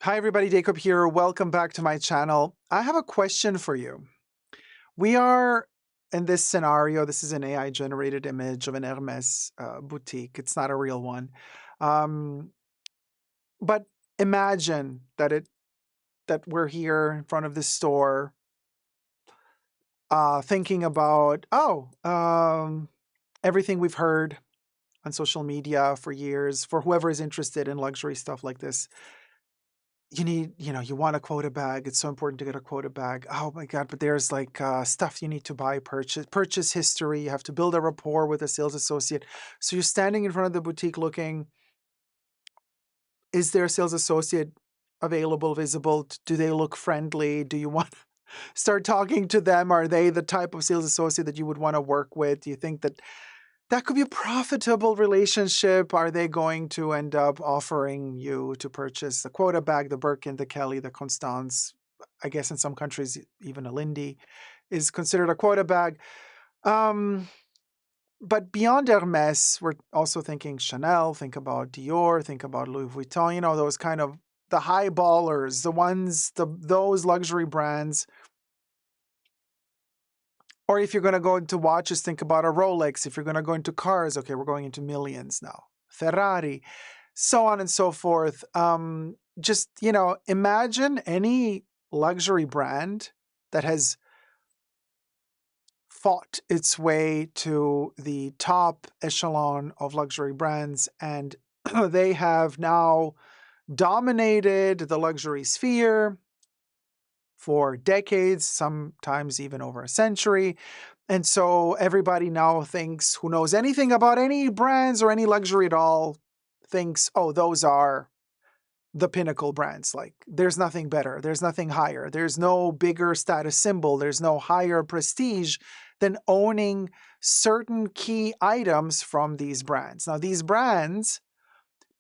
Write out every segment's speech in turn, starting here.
Hi everybody, Dacob here. Welcome back to my channel. I have a question for you. We are in this scenario. This is an AI generated image of an Hermès boutique. It's not a real one. Um, but imagine that we're here in front of this store thinking about, everything we've heard on social media for years, for whoever is interested in luxury stuff like this. You want a quota bag. It's so important to get a quota bag. Oh my God, but there's like stuff you need to buy, purchase history. You have to build a rapport with a sales associate. So you're standing in front of the boutique looking, is there a sales associate available, visible? Do they look friendly? Do you want to start talking to them? Are they the type of sales associate that you would want to work with? Do you think that could be a profitable relationship? Are they going to end up offering you to purchase the quota bag, the Birkin, the Kelly, the Constance? I guess in some countries, even a Lindy is considered a quota bag. But beyond Hermes, we're also thinking Chanel, think about Dior, think about Louis Vuitton, those kind of the high ballers, those luxury brands. Or if you're going to go into watches, think about a Rolex. If you're going to go into cars, okay, we're going into millions now. Ferrari, so on and so forth. Imagine any luxury brand that has fought its way to the top echelon of luxury brands, and they have now dominated the luxury sphere for decades, sometimes even over a century. And so everybody now thinks, who knows anything about any brands or any luxury at all, thinks, oh, those are the pinnacle brands. Like, there's nothing better. There's nothing higher. There's no bigger status symbol. There's no higher prestige than owning certain key items from these brands. Now, these brands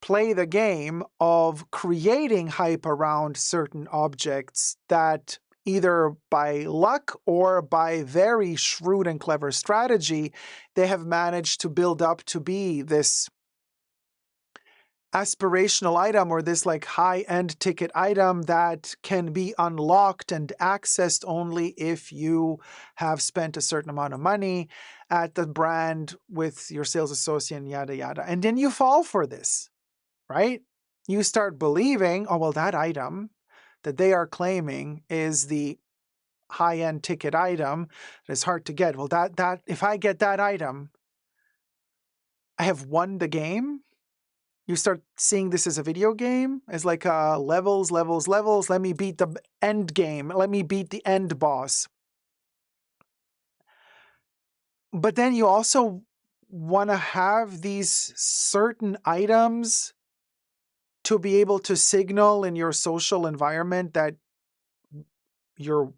play the game of creating hype around certain objects that either by luck or by very shrewd and clever strategy, they have managed to build up to be this aspirational item or this like high-end ticket item that can be unlocked and accessed only if you have spent a certain amount of money at the brand with your sales associate and yada yada. And then you fall for this, right? You start believing, oh, well, that item that they are claiming is the high-end ticket item that is hard to get. Well, that if I get that item, I have won the game. You start seeing this as a video game, as like levels, levels, levels. Let me beat the end game. Let me beat the end boss. But then you also want to have these certain items to be able to signal in your social environment that you're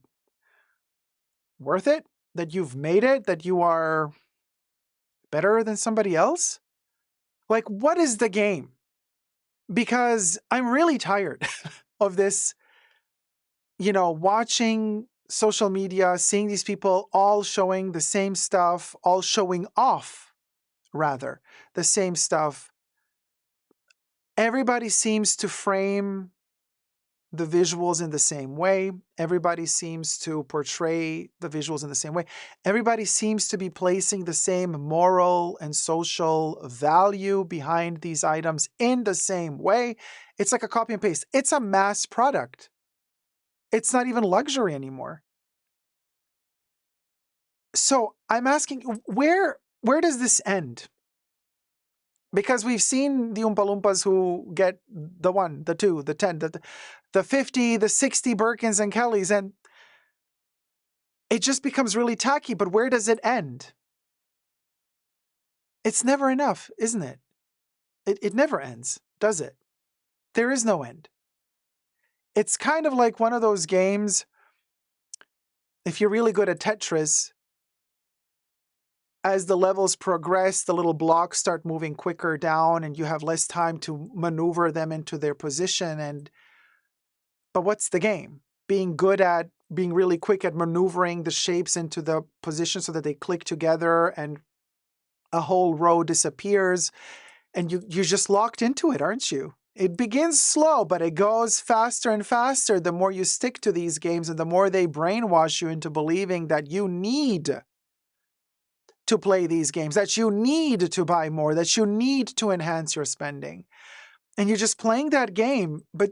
worth it, that you've made it, that you are better than somebody else. Like, what is the game? Because I'm really tired of this, watching social media, seeing these people all showing the same stuff, all showing off, rather, the same stuff. Everybody seems to frame the visuals in the same way. Everybody seems to portray the visuals in the same way. Everybody seems to be placing the same moral and social value behind these items in the same way. It's like a copy and paste. It's a mass product. It's not even luxury anymore. So I'm asking, where does this end? Because we've seen the Oompa Loompas who get the 1, the 2, the 10, the 50, the 60 Birkins and Kellys, and it just becomes really tacky. But where does it end? It's never enough, isn't it? It never ends, does it? There is no end. It's kind of like one of those games, if you're really good at Tetris, as the levels progress, the little blocks start moving quicker down and you have less time to maneuver them into their position. But what's the game? Being really quick at maneuvering the shapes into the position so that they click together and a whole row disappears. And you're just locked into it, aren't you? It begins slow, but it goes faster and faster the more you stick to these games and the more they brainwash you into believing that you need to play these games, that you need to buy more, that you need to enhance your spending. And you're just playing that game. But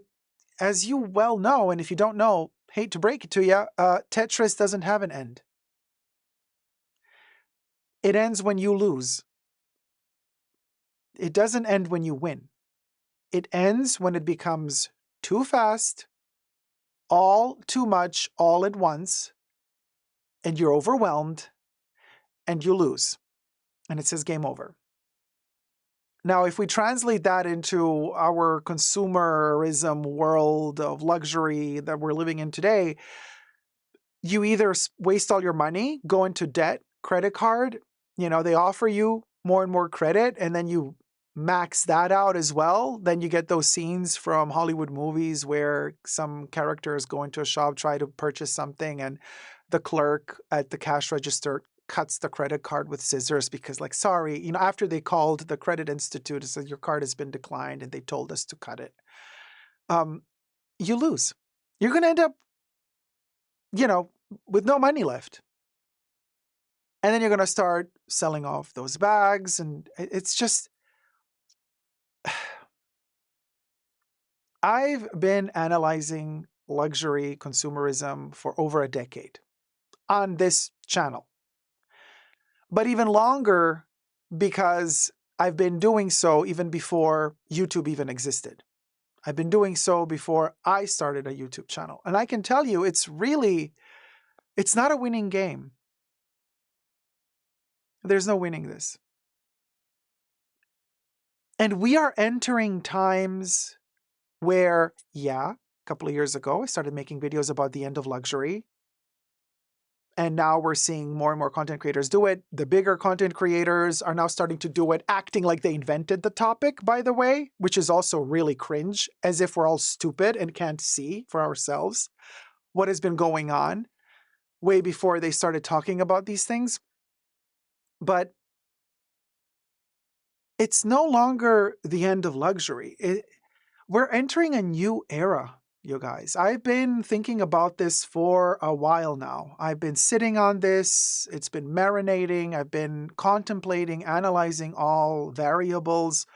as you well know, and if you don't know, hate to break it to you, Tetris doesn't have an end. It ends when you lose. It doesn't end when you win. It ends when it becomes too fast, all too much, all at once, and you're overwhelmed and you lose. And it says game over. Now, if we translate that into our consumerism world of luxury that we're living in today, you either waste all your money, go into debt, credit card, they offer you more and more credit, and then you max that out as well. Then you get those scenes from Hollywood movies where some characters go into a shop, try to purchase something, and the clerk at the cash register cuts the credit card with scissors because, like, sorry, after they called the credit institute and said your card has been declined and they told us to cut it. You lose. You're going to end up, with no money left. And then you're going to start selling off those bags. And it's just, I've been analyzing luxury consumerism for over a decade on this channel, but even longer because I've been doing so even before YouTube even existed. I've been doing so before I started a YouTube channel. And I can tell you, it's not a winning game. There's no winning this. And we are entering times where, a couple of years ago, I started making videos about the end of luxury. And now we're seeing more and more content creators do it. The bigger content creators are now starting to do it, acting like they invented the topic, by the way, which is also really cringe, as if we're all stupid and can't see for ourselves what has been going on way before they started talking about these things. But it's no longer the end of luxury. We're entering a new era, you guys. I've been thinking about this for a while now. I've been sitting on this. It's been marinating. I've been contemplating, analyzing all variables,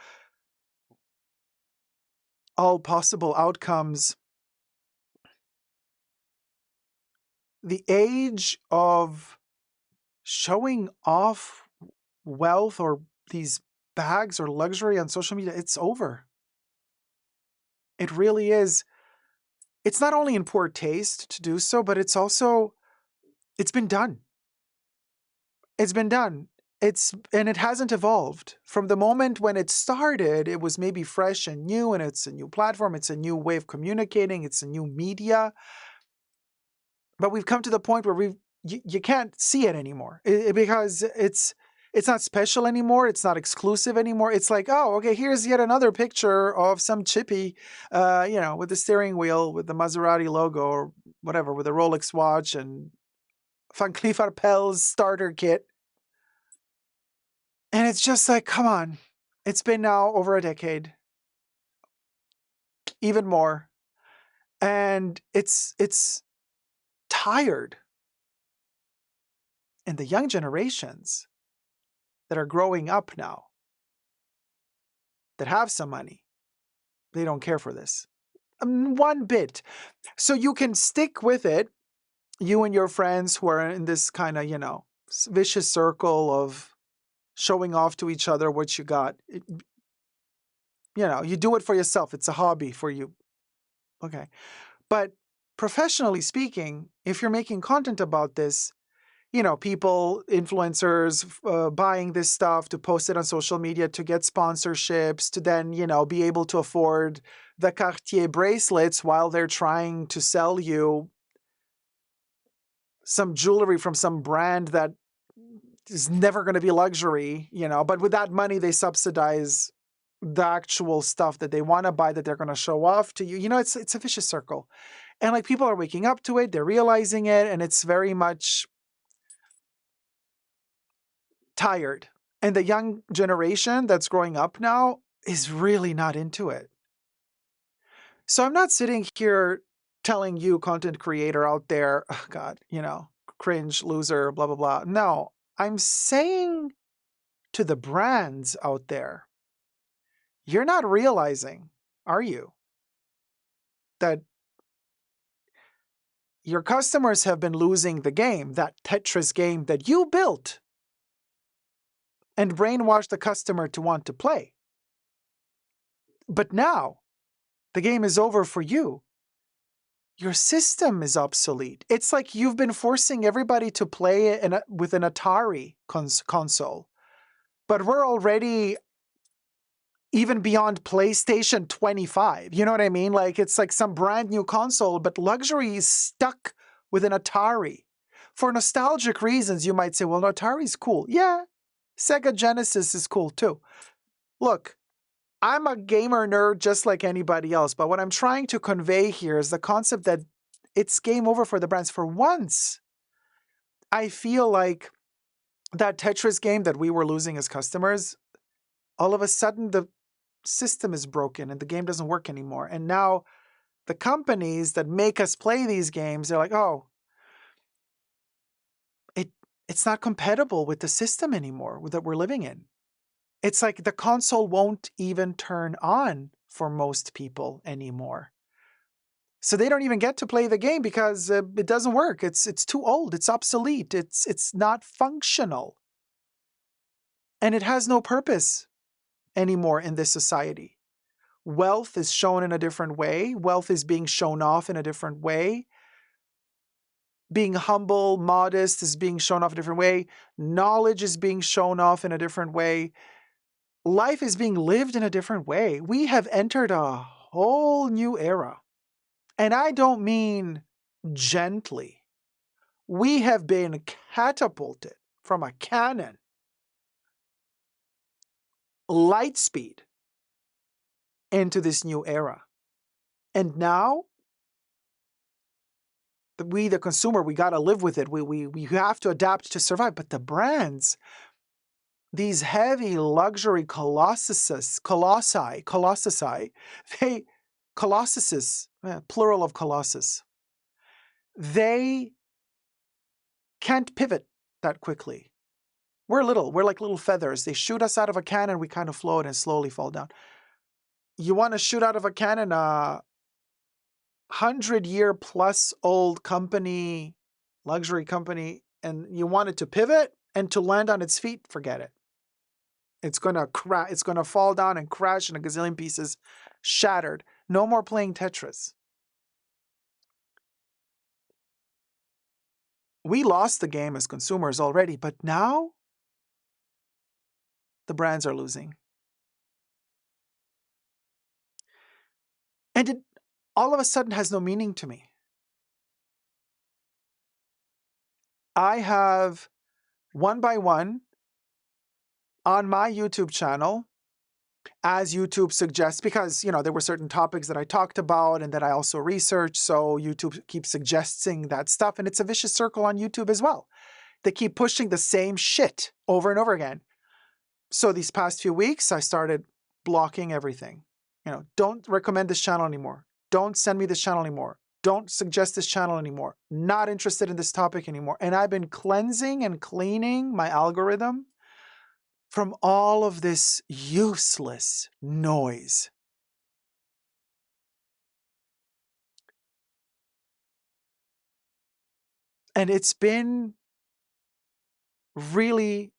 all possible outcomes. The age of showing off wealth or these bags or luxury on social media, it's over. It really is. It's not only in poor taste to do so, but it's been done. It's been done. And it hasn't evolved. From the moment when it started, it was maybe fresh and new, and it's a new platform, it's a new way of communicating, it's a new media. But we've come to the point where you can't see it anymore because it's not special anymore. It's not exclusive anymore. It's like, oh, okay, here's yet another picture of some chippy, with the steering wheel, with the Maserati logo or whatever, with a Rolex watch and Van Cleef Arpels starter kit. And it's just like, come on. It's been now over a decade, even more. And it's tired. And the young generations that are growing up now, that have some money, they don't care for this. One bit. So you can stick with it, you and your friends who are in this kind of, vicious circle of showing off to each other what you got. You do it for yourself. It's a hobby for you. Okay. But professionally speaking, if you're making content about this, people, influencers, buying this stuff to post it on social media to get sponsorships, to then, be able to afford the Cartier bracelets while they're trying to sell you some jewelry from some brand that is never going to be luxury, but with that money, they subsidize the actual stuff that they want to buy that they're going to show off to you. It's a vicious circle. And like people are waking up to it, they're realizing it, and it's very much tired. And the young generation that's growing up now is really not into it. So I'm not sitting here telling you, content creator out there, oh God, cringe, loser, blah, blah, blah. No, I'm saying to the brands out there, you're not realizing, are you, that your customers have been losing the game, that Tetris game that you built and brainwashed the customer to want to play. But now the game is over for you. Your system is obsolete. It's like you've been forcing everybody to play with an Atari console. But we're already even beyond PlayStation 25. You know what I mean? Like, it's like some brand new console, but luxury is stuck with an Atari. For nostalgic reasons, you might say, well, no, Atari's cool. Yeah, Sega Genesis is cool too. Look, I'm a gamer nerd just like anybody else, but what I'm trying to convey here is the concept that it's game over for the brands. For once, I feel like that Tetris game that we were losing as customers, all of a sudden the system is broken and the game doesn't work anymore. And now the companies that make us play these games, they're like, oh, it's not compatible with the system anymore that we're living in. It's like the console won't even turn on for most people anymore. So they don't even get to play the game because it doesn't work. It's too old. It's obsolete. It's not functional. And it has no purpose anymore in this society. Wealth is shown in a different way. Wealth is being shown off in a different way. Being humble, modest is being shown off a different way. Knowledge is being shown off in a different way. Life is being lived in a different way. We have entered a whole new era. And I don't mean gently. We have been catapulted from a cannon, light speed, into this new era. And now, we, the consumer, we got to live with it. We have to adapt to survive. But the brands, these heavy luxury colossuses, plural of colossus, they can't pivot that quickly. We're like little feathers. They shoot us out of a cannon, we kind of float and slowly fall down. You want to shoot out of a cannon a 100-year-plus old company, luxury company, and you want it to pivot and to land on its feet, forget it. It's gonna it's gonna fall down and crash in a gazillion pieces, shattered. No more playing Tetris. We lost the game as consumers already, but now the brands are losing. And it all of a sudden has no meaning to me. I have, one by one, on my YouTube channel, as YouTube suggests, because, there were certain topics that I talked about and that I also researched, so YouTube keeps suggesting that stuff, and it's a vicious circle on YouTube as well. They keep pushing the same shit over and over again. So these past few weeks, I started blocking everything. Don't recommend this channel anymore. Don't send me this channel anymore. Don't suggest this channel anymore. Not interested in this topic anymore. And I've been cleansing and cleaning my algorithm from all of this useless noise. And it's been really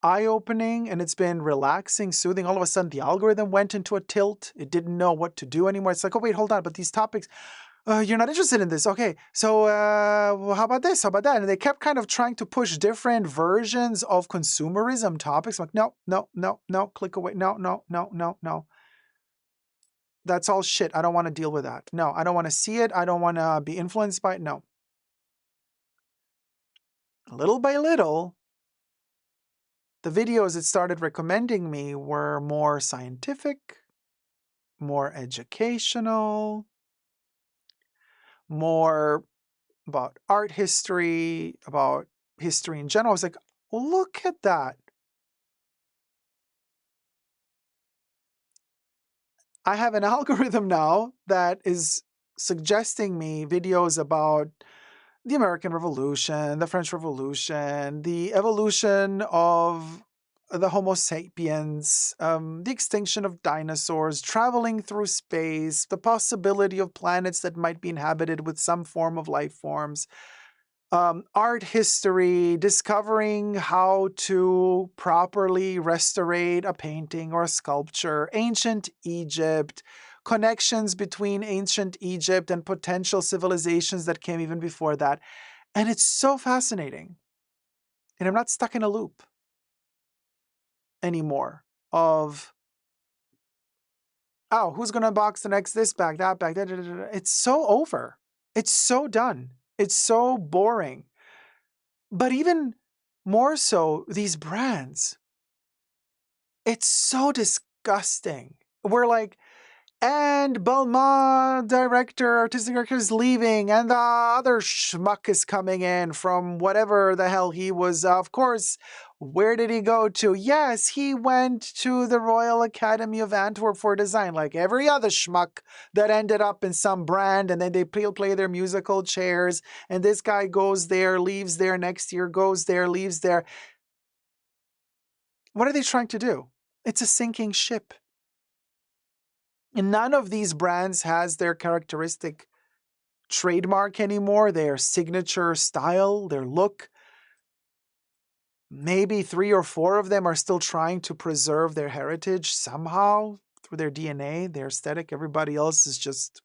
eye-opening, and it's been relaxing, soothing. All of a sudden, the algorithm went into a tilt. It didn't know what to do anymore. It's like, oh, wait, hold on. But these topics, you're not interested in this. Okay, so well, how about this? How about that? And they kept kind of trying to push different versions of consumerism topics. I'm like, no, no, no, no, click away. No, no, no, no, no. That's all shit. I don't want to deal with that. No, I don't want to see it. I don't want to be influenced by it. No. Little by little, the videos it started recommending me were more scientific, more educational, more about art history, about history in general. I was like, well, look at that. I have an algorithm now that is suggesting me videos about the American Revolution, the French Revolution, the evolution of the Homo sapiens, the extinction of dinosaurs, traveling through space, the possibility of planets that might be inhabited with some form of life forms, art history, discovering how to properly restaurate a painting or a sculpture, ancient Egypt, connections between ancient Egypt and potential civilizations that came even before that. And it's so fascinating. And I'm not stuck in a loop anymore of, oh, who's going to unbox the next this bag, that bag, da, da, da, da. It's so over. It's so done. It's so boring. But even more so, these brands, it's so disgusting. We're like, and Belmont director, artistic director is leaving, and the other schmuck is coming in from whatever the hell he was. Of course, where did he go to? Yes, he went to the Royal Academy of Antwerp for design, like every other schmuck that ended up in some brand, and then they play their musical chairs, and this guy goes there, leaves there, next year goes there, leaves there. What are they trying to do? It's a sinking ship. And none of these brands has their characteristic trademark anymore, their signature style, their look. Maybe 3 or 4 of them are still trying to preserve their heritage somehow through their DNA, their aesthetic. Everybody else is just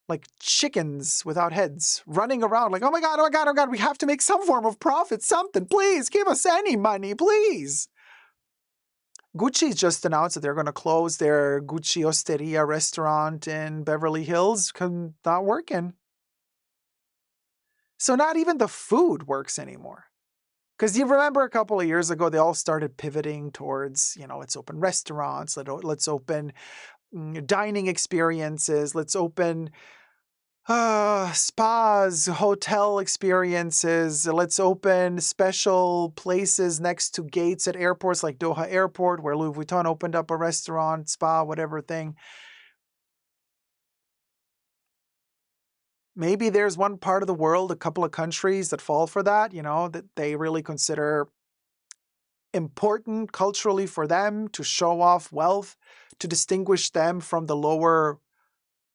like chickens without heads, running around like, oh my God, oh my God, oh my God, we have to make some form of profit, something. Please give us any money, please. Gucci just announced that they're going to close their Gucci Osteria restaurant in Beverly Hills because not working. So not even the food works anymore. Because you remember a couple of years ago, they all started pivoting towards, let's open restaurants, let's open dining experiences, let's open spas, hotel experiences, let's open special places next to gates at airports like Doha Airport, where Louis Vuitton opened up a restaurant, spa, whatever thing. Maybe there's one part of the world, a couple of countries that fall for that, that they really consider important culturally for them to show off wealth, to distinguish them from the lower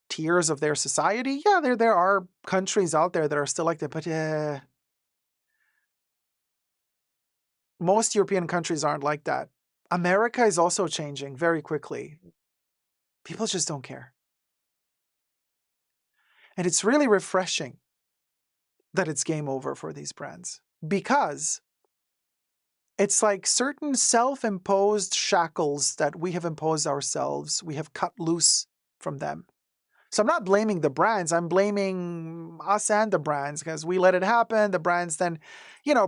tiers of their society. Yeah, there are countries out there that are still like that, but most European countries aren't like that. America is also changing very quickly. People just don't care. And it's really refreshing that it's game over for these brands, because it's like certain self-imposed shackles that we have imposed ourselves, we have cut loose from them. So I'm not blaming the brands, I'm blaming us and the brands, because we let it happen. The brands then,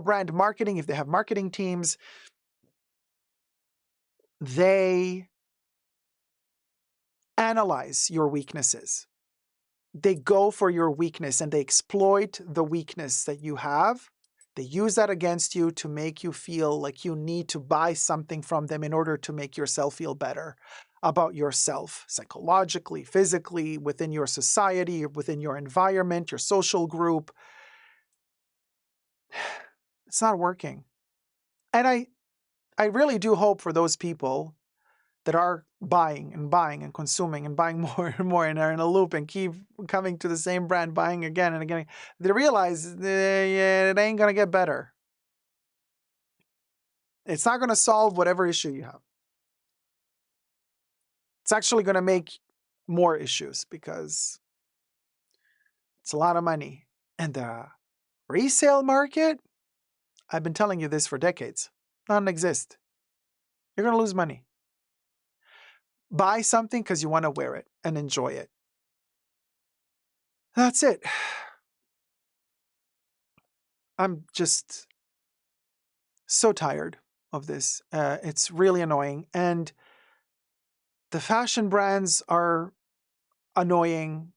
brand marketing, if they have marketing teams, they analyze your weaknesses. They go for your weakness and they exploit the weakness that you have. They use that against you to make you feel like you need to buy something from them in order to make yourself feel better about yourself, psychologically, physically, within your society, within your environment, your social group. It's not working. And I really do hope for those people that are buying and consuming and buying more and more and are in a loop and keep coming to the same brand, buying again and again, they realize it ain't going to get better. It's not going to solve whatever issue you have. It's actually going to make more issues because it's a lot of money. And the resale market, I've been telling you this for decades, doesn't exist. You're going to lose money. Buy something because you want to wear it and enjoy it. That's it. I'm just so tired of this. It's really annoying. And the fashion brands are annoying.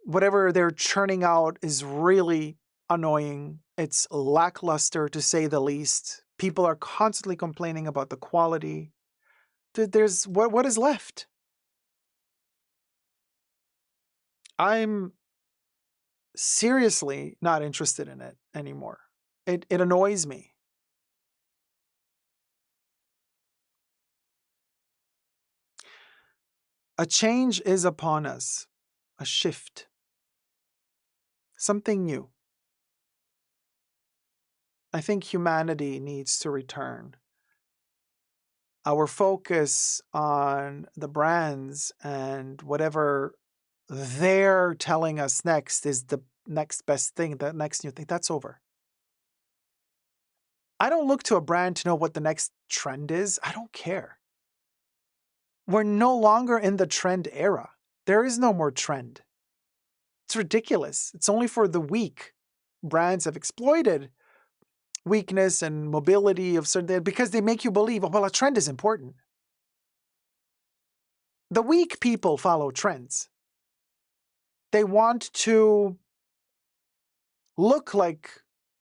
Whatever they're churning out is really annoying. It's lackluster, to say the least. People are constantly complaining about the quality. There's what is left? I'm seriously not interested in it anymore. It annoys me. A change is upon us, a shift, something new. I think humanity needs to return. Our focus on the brands and whatever they're telling us next is the next best thing, the next new thing, that's over. I don't look to a brand to know what the next trend is. I don't care. We're no longer in the trend era. There is no more trend. It's ridiculous. It's only for the weak. Brands have exploited weakness and mobility of certain because they make you believe, oh, well, a trend is important. The weak people follow trends. They want to look like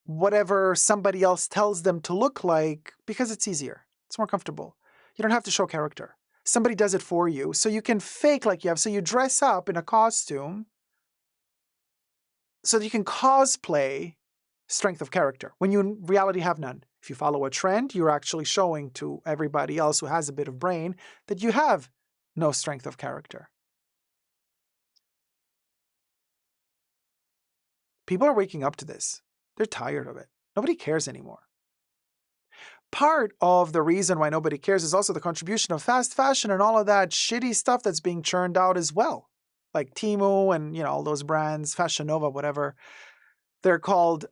whatever somebody else tells them to look like because it's easier. It's more comfortable. You don't have to show character. Somebody does it for you, so you can fake like you have. So you dress up in a costume so that you can cosplay strength of character when you in reality have none. If you follow a trend, you're actually showing to everybody else who has a bit of brain that you have no strength of character. People are waking up to this. They're tired of it. Nobody cares anymore. Part of the reason why nobody cares is also the contribution of fast fashion and all of that shitty stuff that's being churned out as well. Like Temu and, all those brands, Fashion Nova, whatever they're called.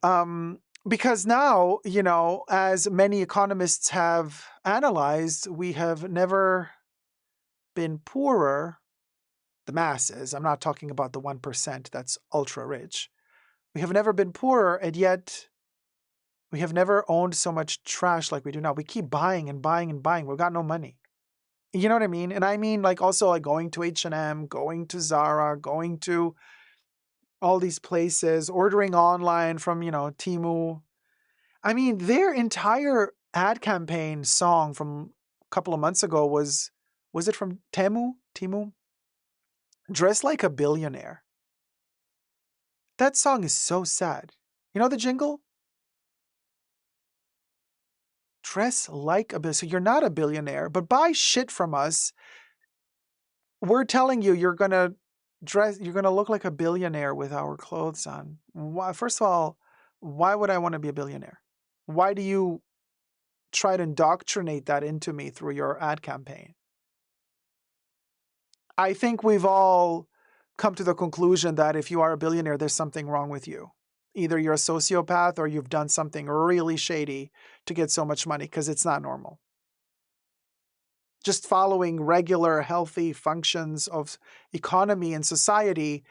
Because now, as many economists have analyzed, we have never been poorer, the masses. I'm not talking about the 1% that's ultra rich. We have never been poorer, and yet we have never owned so much trash like we do now. We keep buying and buying and buying. We've got no money. You know what I mean? And I mean also like going to H&M, going to Zara, going to all these places, ordering online from, Temu. I mean, their entire ad campaign song from a couple of months ago was it from Temu? Temu? Dress Like a Billionaire. That song is so sad. You know the jingle? Dress like a billionaire. So you're not a billionaire, but buy shit from us. We're telling you you're gonna look like a billionaire with our clothes on. Why, first of all, why would I want to be a billionaire? Why do you try to indoctrinate that into me through your ad campaign? I think we've all come to the conclusion that if you are a billionaire, there's something wrong with you. Either you're a sociopath or you've done something really shady to get so much money, because it's not normal. Just following regular, healthy functions of economy and society,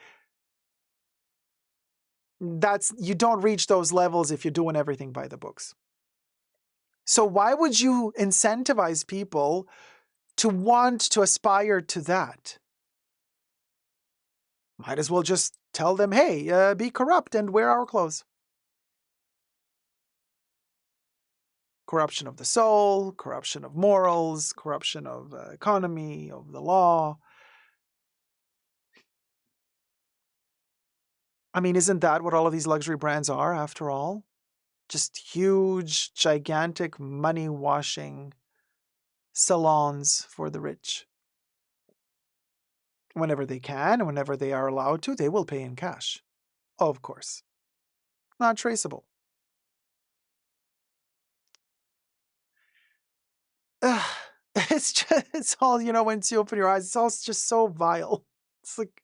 you don't reach those levels if you're doing everything by the books. So why would you incentivize people to want to aspire to that? Might as well just tell them, hey, be corrupt and wear our clothes. Corruption of the soul, corruption of morals, corruption of the economy, of the law. I mean, isn't that what all of these luxury brands are, after all? Just huge, gigantic money-washing salons for the rich. Whenever they can, whenever they are allowed to, they will pay in cash. Of course. Not traceable. It's all, once you open your eyes, it's all just so vile. It's like,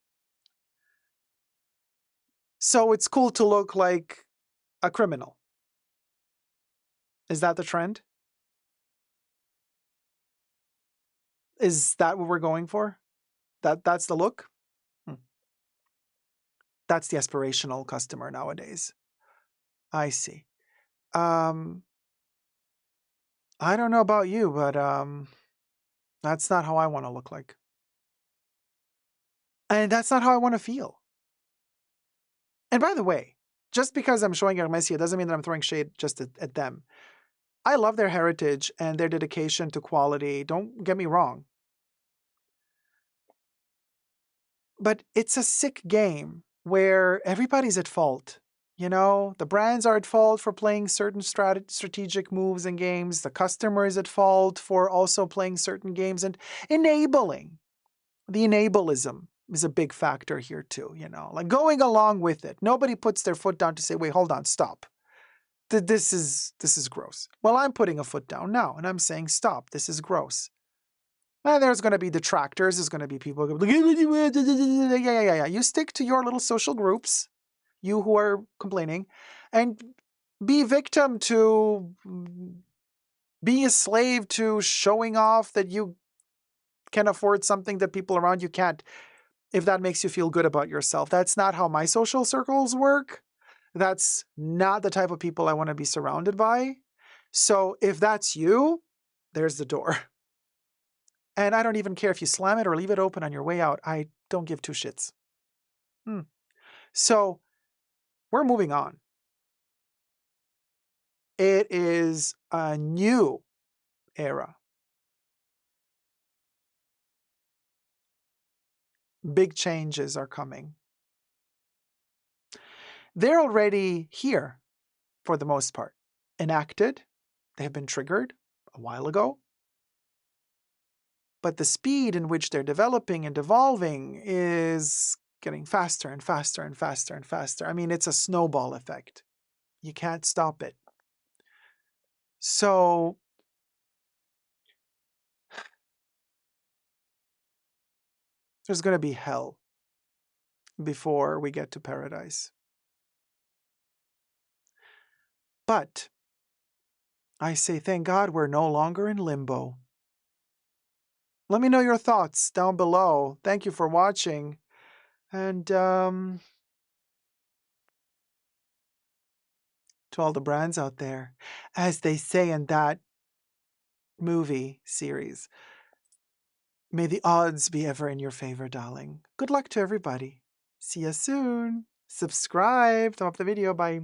so it's cool to look like a criminal. Is that the trend? Is that what we're going for? That's the look? That's the aspirational customer nowadays. I see. I don't know about you, but that's not how I want to look like. And that's not how I want to feel. And by the way, just because I'm showing Hermès here doesn't mean that I'm throwing shade just at them. I love their heritage and their dedication to quality. Don't get me wrong. But it's a sick game where everybody's at fault. You know, the brands are at fault for playing certain strategic moves and games. The customer is at fault for also playing certain games and enabling. The enablism is a big factor here too, you know, like going along with it. Nobody puts their foot down to say, wait, hold on, stop. This is gross. Well, I'm putting a foot down now and I'm saying, stop, this is gross. And there's going to be detractors. There's going to be people who go, yeah. You stick to your little social groups, you who are complaining, and be victim to, be a slave to showing off that you can afford something that people around you can't, if that makes you feel good about yourself. That's not how my social circles work. That's not the type of people I want to be surrounded by. So if that's you, there's the door. And I don't even care if you slam it or leave it open on your way out. I don't give two shits. So we're moving on. It is a new era. Big changes are coming. They're already here for the most part. Enacted. They have been triggered a while ago. But the speed in which they're developing and evolving is getting faster and faster and faster and faster. I mean, it's a snowball effect. You can't stop it. So there's going to be hell before we get to paradise. But I say, thank God we're no longer in limbo. Let me know your thoughts down below. Thank you for watching. And to all the brands out there, as they say in that movie series, may the odds be ever in your favor, darling. Good luck to everybody. See you soon. Subscribe. Thumb up the video. Bye.